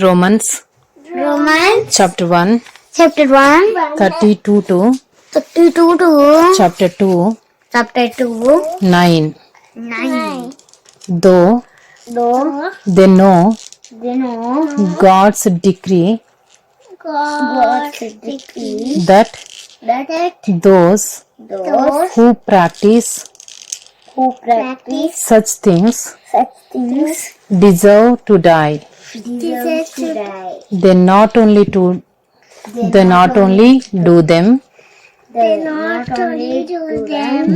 Romans chapter 1 32 to chapter 2 9. Though they know God's decree that those who practice such things deserve to die, they not only do them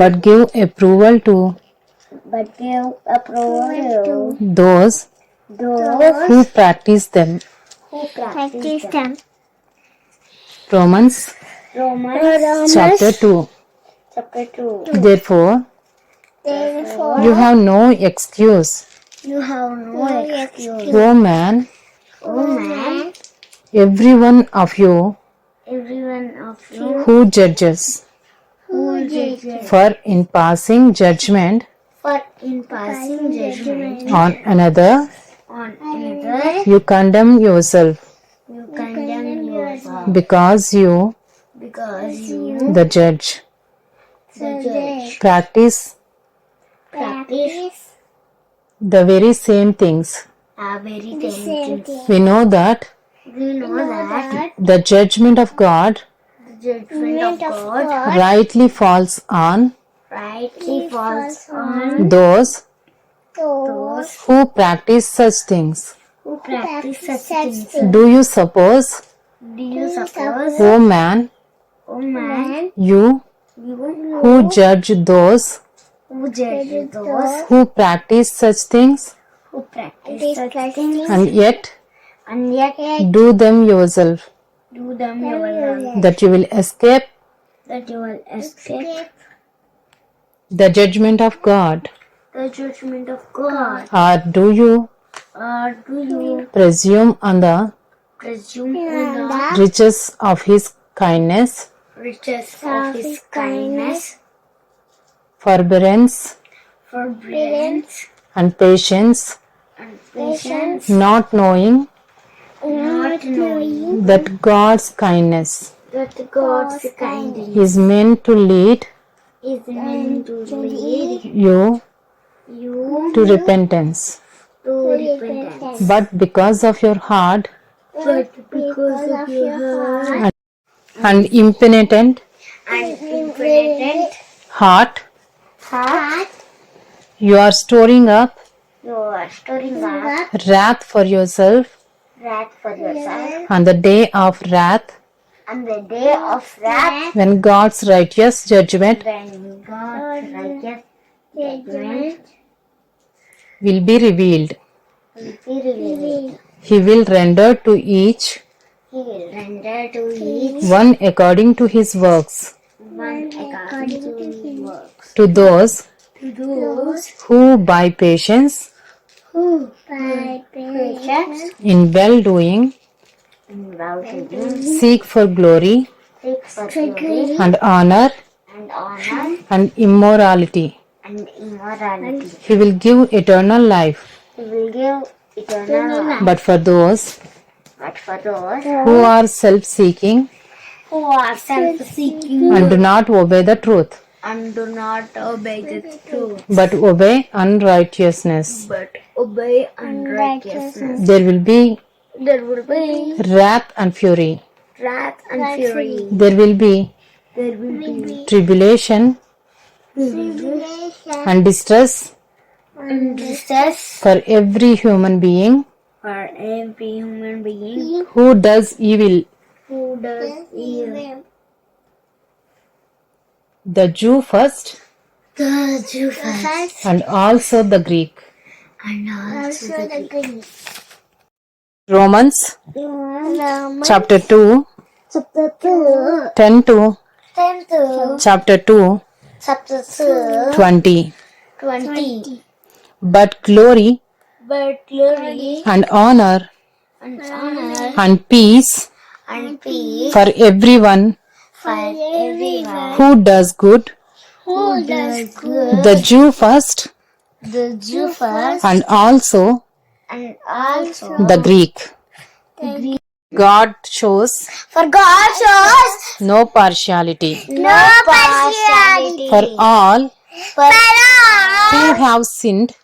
but give approval to those who practice them. Romans chapter 2. Therefore, you have no excuse, O man, every one of you who judges. For in passing judgment on another, you condemn yourself, because you, the judge, practice the very same things. We know that the judgment of God rightly falls on those who practice such things. Do you suppose, O man, you who judge those who practice such things and yet do them yourself, that you will escape the judgment of God? Or do you presume on the riches of His kindness, forbearance, and patience, not knowing that God's kindness is meant to lead you to repentance, but because of your hard and impenitent heart, you are storing up wrath for yourself on the day of wrath, when God's righteous judgment will be revealed. He will render to each one according to his works. To those who by patience in well-doing seek for glory and honor and immorality, He will give eternal life. But for those who are self-seeking and do not obey the truth, but obey unrighteousness, there will be wrath and fury. There will be tribulation and distress for every human being who does evil, the Jew first and also the Greek. Romans chapter 2 10 to chapter 2 20. But glory and honor and peace for everyone who does good, the Jew first and also the Greek. God shows For God shows no partiality. no partiality. For all For all who have sinned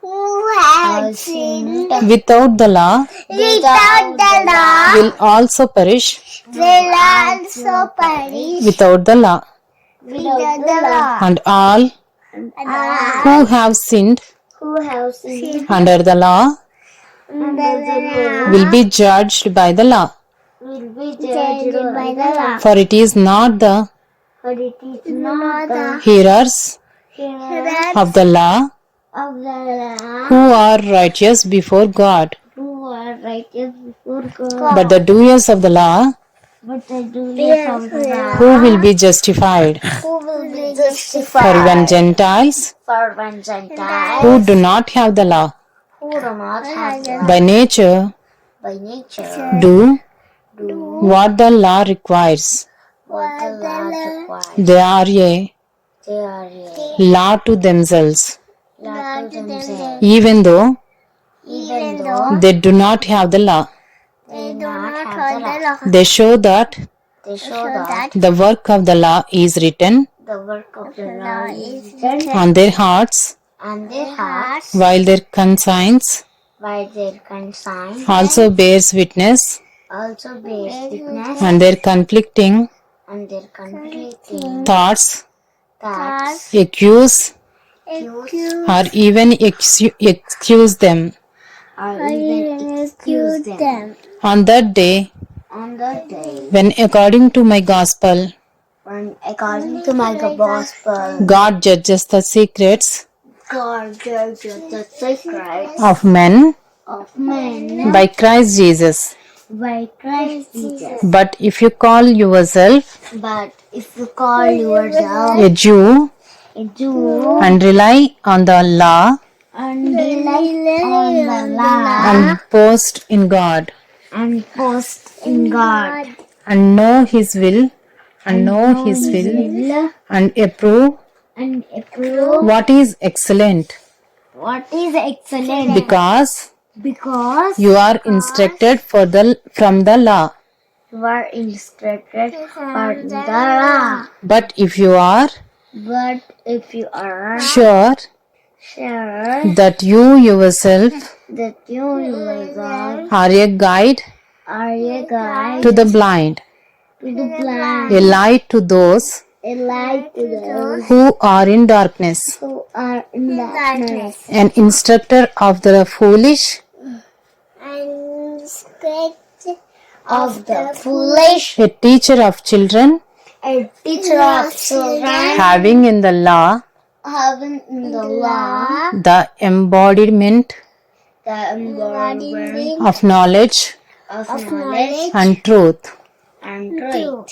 who have sinned without the law without the law will also perish will also perish without the law. without the law. And all who have sinned Who have sinned under the law under the law will be judged by the law. will be judged by the law. For it is not the For it is not the hearers hearers of the law of the law who are righteous before God, who are righteous before God, but the doers of the law but the doers of the law who will be justified. who will be For justified. when Gentiles For when Gentiles who do not have the law who do not have the law by nature by nature do do what the law requires, what the law requires, they are a they are a law to themselves, law to themselves, even though even though they do not have the law. they do not have the law. They show that They show that the work of the law is written the work of the law is written on their hearts, on their hearts, while their conscience while their conscience also bears witness, also bears witness, and their conflicting and their conflicting thoughts thoughts accuse accuse or even excuse them. or even excuse them. On that day, On the day when according to my gospel, when, according to my gospel, God judges the secrets God judges the secrets of men of men by Christ Jesus. by Christ Jesus. But if you call yourself But if you call yourself a Jew a Jew and rely on the law and rely on the law and boast in God and boast in God and know His will and approve and approve what is excellent, what is excellent, because because you are instructed from the law. you are instructed for the law. But if you are But if you are sure sure that you yourself that you yourself are a guide are a guide to the blind, to the blind, a light to those a light to those who are in darkness, who are in darkness, an instructor of the foolish, of the foolish, a teacher of children, a teacher of children, having in the law having in the law the embodiment the embodiment of knowledge of knowledge and truth. and truth.